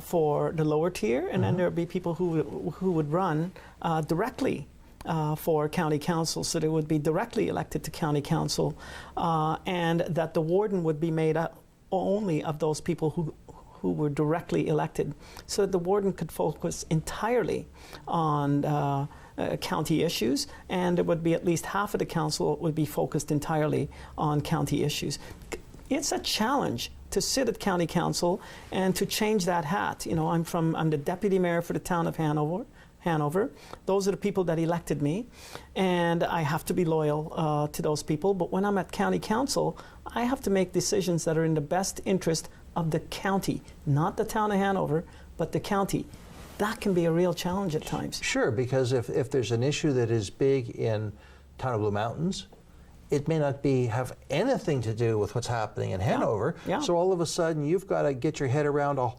for the lower tier, and then there would be people who would run directly for county council, so they would be directly elected to county council, and that the warden would be made up only of those people who were directly elected, so that the warden could focus entirely on county issues, and there would be at least half of the council would be focused entirely on county issues. It's a challenge to sit at county council and to change that hat. You know, I'm the deputy mayor for the town of Hanover. Those are the people that elected me, and I have to be loyal to those people. But when I'm at county council, I have to make decisions that are in the best interest of the county, not the town of Hanover, but the county. That can be a real challenge at times. Sure, because if there's an issue that is big in town of Blue Mountains, it may not have anything to do with what's happening in Hanover. So all of a sudden, you've got to get your head around a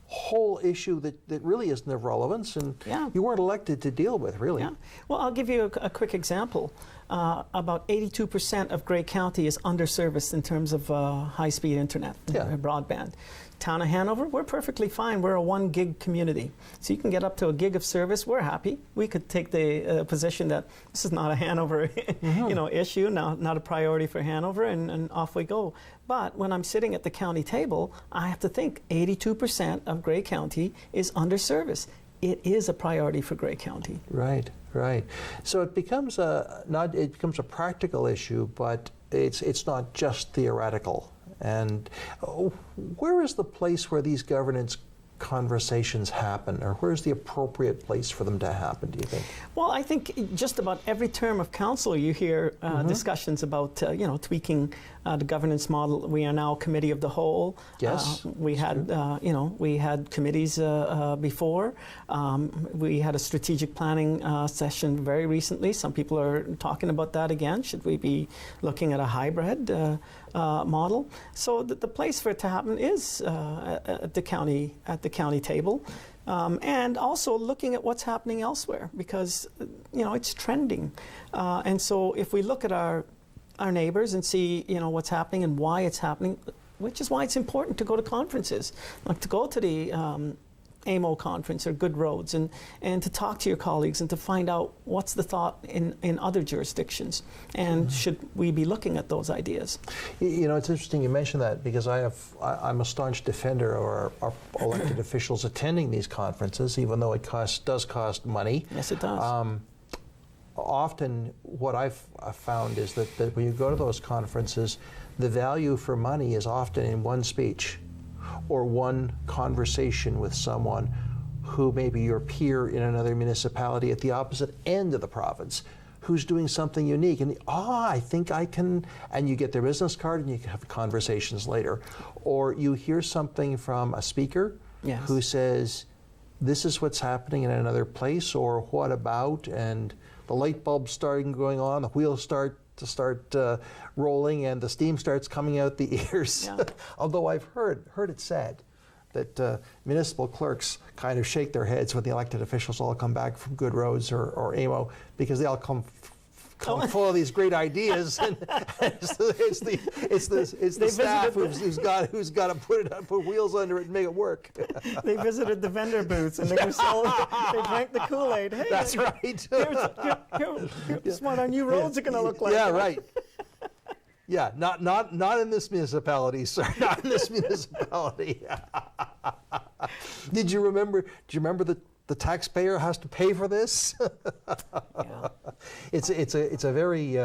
whole issue that really isn't of relevance, and you weren't elected to deal with, really. Well, I'll give you a quick example. About 82% of Grey County is underserviced in terms of high-speed internet, broadband. Town of Hanover, we're perfectly fine. We're a 1 gig community. So you can get up to a gig of service. We're happy. We could take the position that this is not a Hanover issue, not a priority for Hanover, and off we go. But when I'm sitting at the county table, I have to think 82% of Grey County is underserviced. It is a priority for Grey County. Right. So it becomes a practical issue, but it's not just theoretical. And where is the place where these governance conversations happen, or where's the appropriate place for them to happen, do you think? Well, I think just about every term of council you hear discussions about tweaking the governance model. We are now a committee of the whole. Yes. We had we had committees before. We had a strategic planning session very recently. Some people are talking about that again. Should we be looking at a hybrid model? So the place for it to happen is at the county table. And also looking at what's happening elsewhere, because it's trending, and so if we look at our neighbors and see what's happening and why it's happening, which is why it's important to go to conferences, like to go to the AMO conference or Good Roads, and to talk to your colleagues and to find out what's the thought in other jurisdictions, and should we be looking at those ideas. It's interesting you mention that, because I'm a staunch defender of our elected officials attending these conferences, even though it does cost money. Yes, it does. Often what I've found is that when you go to those conferences, the value for money is often in one speech or one conversation with someone who may be your peer in another municipality at the opposite end of the province, who's doing something unique. And I think I can, and you get their business card and you can have conversations later. Or you hear something from a speaker who says, this is what's happening in another place, or what about, and the light bulbs starting going on, the wheels start rolling, and the steam starts coming out the ears. Although I've heard it said that municipal clerks kind of shake their heads when the elected officials all come back from Good Roads or AMO, because they all come full of these great ideas, and it's the staff who's got to put wheels under it and make it work. They visited the vendor booths and they drank the Kool-Aid. Hey, that's right. Here's what our new roads are going to look like. Yeah, right. Yeah, not in this municipality, sir. Not in this municipality. Do you remember the taxpayer has to pay for this? It's a very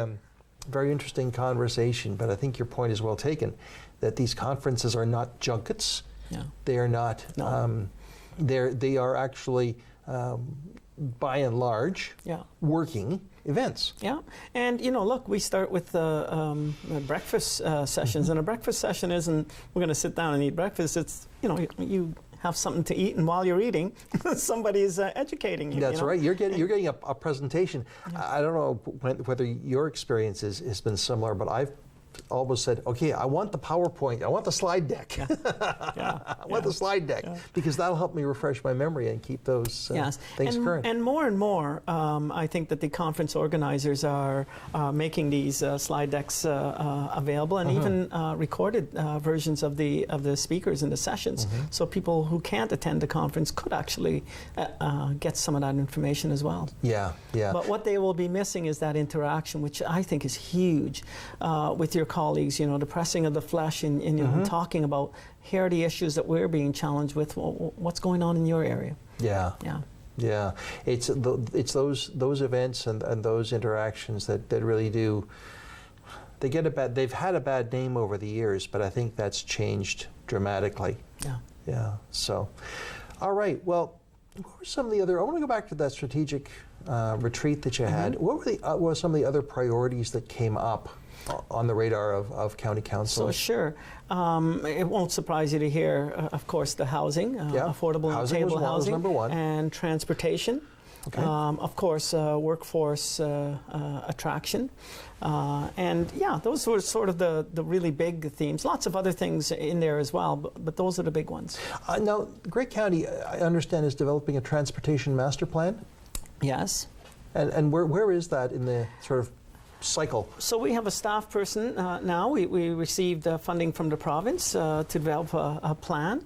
very interesting conversation, but I think your point is well taken, that these conferences are not junkets. They are not. They are actually by and large working. events. Yeah, and look, we start with breakfast sessions, and a breakfast session isn't we're going to sit down and eat breakfast. It's you have something to eat, and while you're eating, somebody is educating you. That's right. You're getting a presentation. Yeah. I don't know whether your experience has been similar, but I've always said, okay, I want the PowerPoint, I want the slide deck. I want the slide deck, because that'll help me refresh my memory and keep those things current. And more, I think that the conference organizers are making these slide decks available, and even recorded versions of the speakers in the sessions, so people who can't attend the conference could actually get some of that information as well. Yeah. But what they will be missing is that interaction, which I think is huge with your colleagues, the pressing of the flesh and talking about, here are the issues that we're being challenged with, what's going on in your area. Yeah. It's those events and those interactions that really do, they've had a bad name over the years, but I think that's changed dramatically. Yeah. So, all right, well, what were some of the other, I want to go back to that strategic retreat that you had. What were some of the other priorities that came up on the radar of County Council? So sure. It won't surprise you to hear, of course, the housing, affordable and attainable housing, number one. And transportation. Okay. Of course, workforce attraction. And those were sort of the really big themes. Lots of other things in there as well, but those are the big ones. Now, Grey County, I understand, is developing a transportation master plan? Yes. And where is that in the sort of cycle? So we have a staff person now. We received funding from the province to develop a plan.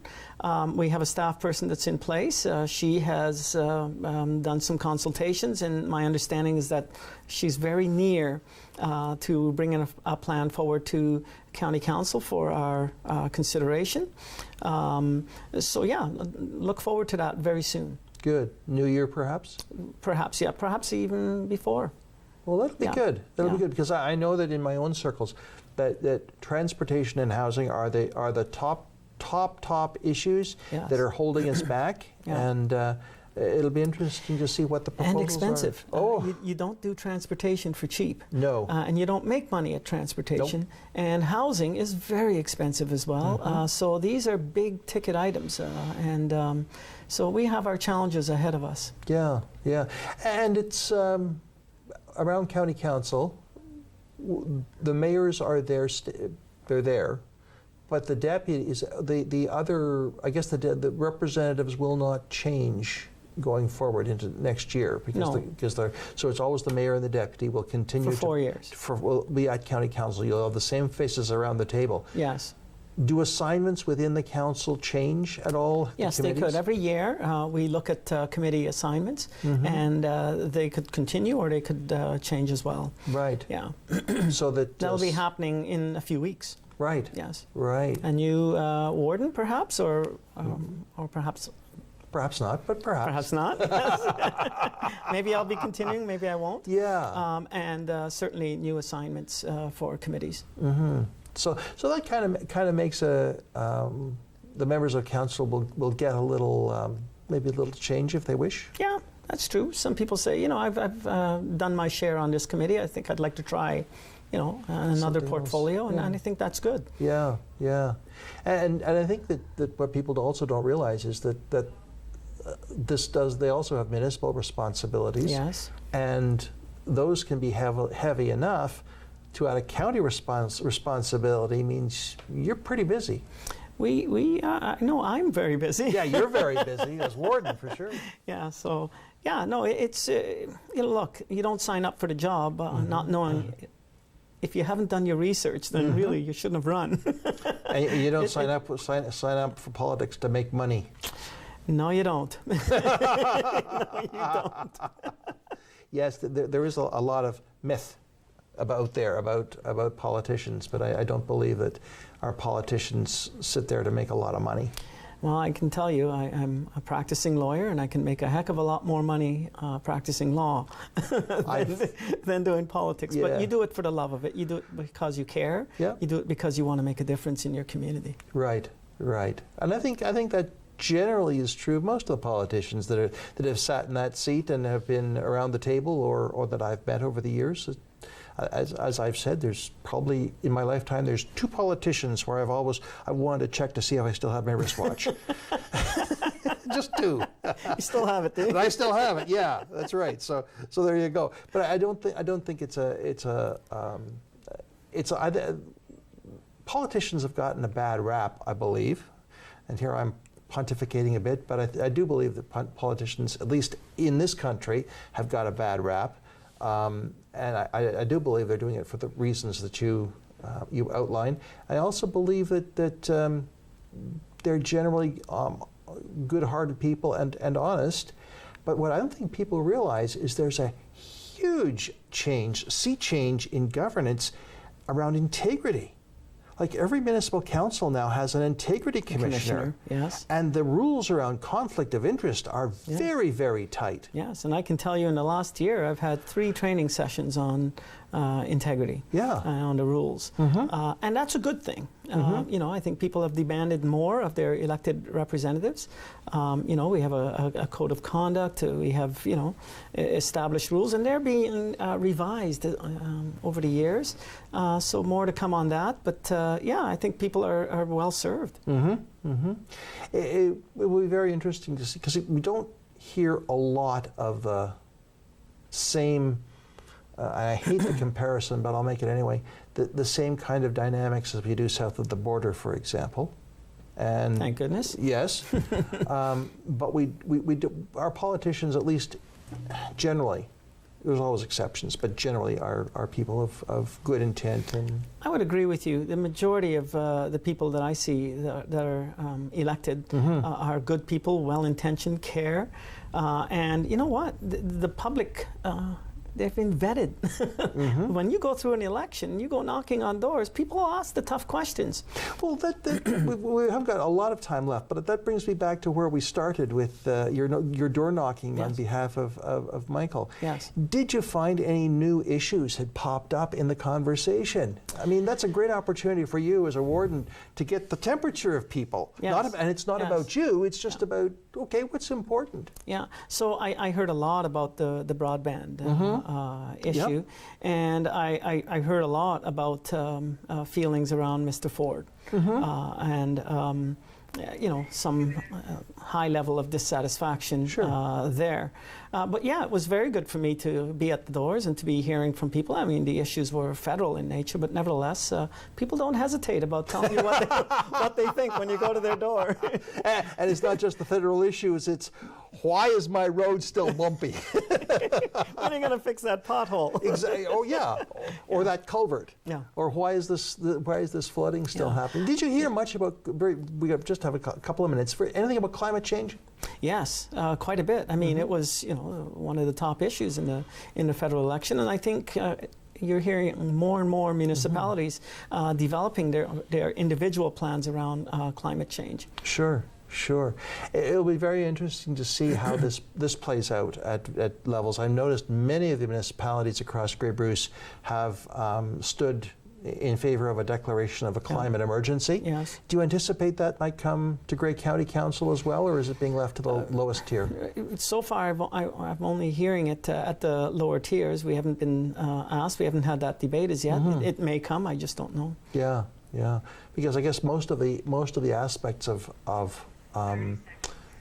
We have a staff person that's in place. She has done some consultations, and my understanding is that she's very near to bringing a plan forward to County Council for our consideration. Look forward to that very soon. Good. New Year, perhaps? Perhaps, perhaps even before. Well, that'll be good. That'll be good, because I know that in my own circles that transportation and housing are the top issues that are holding us back, and it'll be interesting to see what the proposals and expensive. are. You don't do transportation for cheap. No. And you don't make money at transportation. Nope. And housing is very expensive as well. So these are big ticket items, and so we have our challenges ahead of us. Yeah. And it's around County Council, the mayors are there, they're there, but the deputies, the other, I guess the representatives will not change going forward into next year, because so it's always the mayor and the deputy will continue for 4 years. Will be at County Council. You'll have the same faces around the table. Yes. Do assignments within the council change at all? Yes, they could. Every year we look at committee assignments, and they could continue or they could change as well. Right. Yeah. So that'll be happening in a few weeks. Right. Yes. Right. A new warden, perhaps, or perhaps. Perhaps not, but perhaps. Perhaps not. Maybe I'll be continuing. Maybe I won't. Yeah. And certainly new assignments for committees. So that kind of makes the members of council will get a little maybe a little change if they wish. Yeah, that's true. Some people say, I've done my share on this committee. I think I'd like to try, another something portfolio, else. and I think that's good. Yeah, and I think that what people also don't realize is that they also have municipal responsibilities. Yes. And those can be heavy enough. To add a county responsibility means you're pretty busy. No, I'm very busy. Yeah, you're very busy as warden for sure. Yeah, so it's look, you don't sign up for the job not knowing. If you haven't done your research, then really you shouldn't have run. And you don't sign up for politics to make money. No, you don't. No, you don't. Yes, there is a lot of myth about politicians, but I don't believe that our politicians sit there to make a lot of money. Well, I can tell you, I'm a practicing lawyer, and I can make a heck of a lot more money practicing law than doing politics. Yeah. But you do it for the love of it. You do it because you care. Yeah. You do it because you want to make a difference in your community. Right. And I think that generally is true of most of the politicians that have sat in that seat and have been around the table or that I've met over the years. As I've said, there's probably, in my lifetime, there's 2 politicians where I wanted to check to see if I still had my wristwatch. Just 2. You still have it, do you? But I still have it. Yeah, that's right. So there you go. But I don't think politicians have gotten a bad rap, I believe, and here I'm pontificating a bit, but I do believe that politicians, at least in this country, have got a bad rap. And I do believe they're doing it for the reasons that you outlined. I also believe that they're generally good-hearted people and honest. But what I don't think people realize is there's a huge sea change in governance around integrity. Like every municipal council now has an integrity commissioner. Yes. And the rules around conflict of interest are very, very tight. Yes, and I can tell you in the last year I've had 3 training sessions on integrity, on the rules. And that's a good thing. I think people have demanded more of their elected representatives. We have a code of conduct, we have, established rules, and they're being revised over the years. So more to come on that, but I think people are well served. It will be very interesting to see, because we don't hear a lot of the same, I hate the comparison, but I'll make it anyway, the same kind of dynamics as we do south of the border, for example. And thank goodness. Yes. But we do, our politicians, at least generally, there's always exceptions, but generally are people of good intent. And I would agree with you. The majority of the people that I see that are elected are good people, well-intentioned, care. And you know what? The public, they've been vetted. When you go through an election, you go knocking on doors, people ask the tough questions. Well, we have got a lot of time left, but that brings me back to where we started with your door knocking on behalf of Michael. Yes. Did you find any new issues had popped up in the conversation? I mean, that's a great opportunity for you as a warden to get the temperature of people. Yes. And it's not about you, it's just about, okay, what's important? Yeah, so I heard a lot about the broadband issue, and I heard a lot about feelings around Mr. Ford, and some high level of dissatisfaction there. But yeah, it was very good for me to be at the doors and to be hearing from people. I mean, the issues were federal in nature, but nevertheless, people don't hesitate about telling you what they think when you go to their door. And it's not just the federal issues, it's why is my road still bumpy? When are you going to fix that pothole? Exactly. Oh yeah, or that culvert. Yeah. Or why is this flooding still happening? Did you hear much about? We just have a couple of minutes for anything about climate change. Yes, quite a bit. I mean, it was one of the top issues in the federal election, and I think. You're hearing more and more municipalities developing their individual plans around climate change. Sure. It'll be very interesting to see how this plays out at levels. I've noticed many of the municipalities across Grey Bruce have stood in favor of a declaration of a climate emergency. Yes. Do you anticipate that might come to Grey County Council as well, or is it being left to the lowest tier? So far, I'm only hearing it at the lower tiers. We haven't been asked. We haven't had that debate as yet. It may come. I just don't know. Yeah. Because I guess most of the aspects of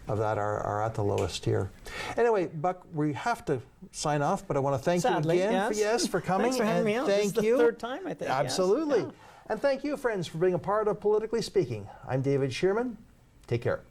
that are at the lowest tier. Anyway, Buck, we have to sign off, but I want to thank you again for coming. Thanks for having me on. Thank this is you. the third time, I think. Absolutely. Yes. Yeah. And thank you, friends, for being a part of Politically Speaking. I'm David Shearman. Take care.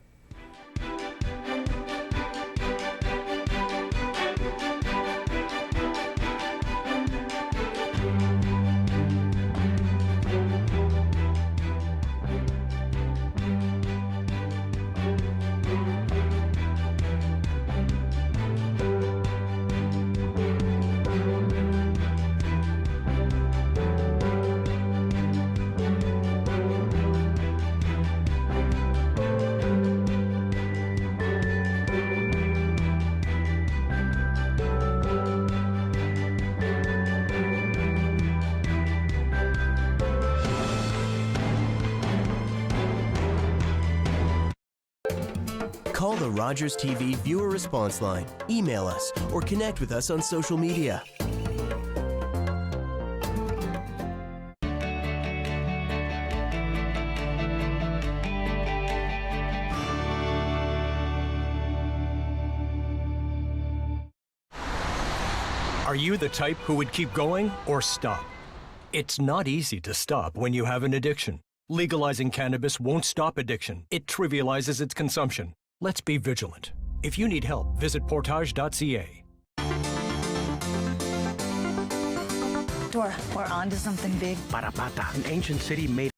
Call the Rogers TV viewer response line, email us, or connect with us on social media. Are you the type who would keep going or stop? It's not easy to stop when you have an addiction. Legalizing cannabis won't stop addiction. It trivializes its consumption. Let's be vigilant. If you need help, visit portage.ca. Dora, we're on to something big. Parapata, an ancient city made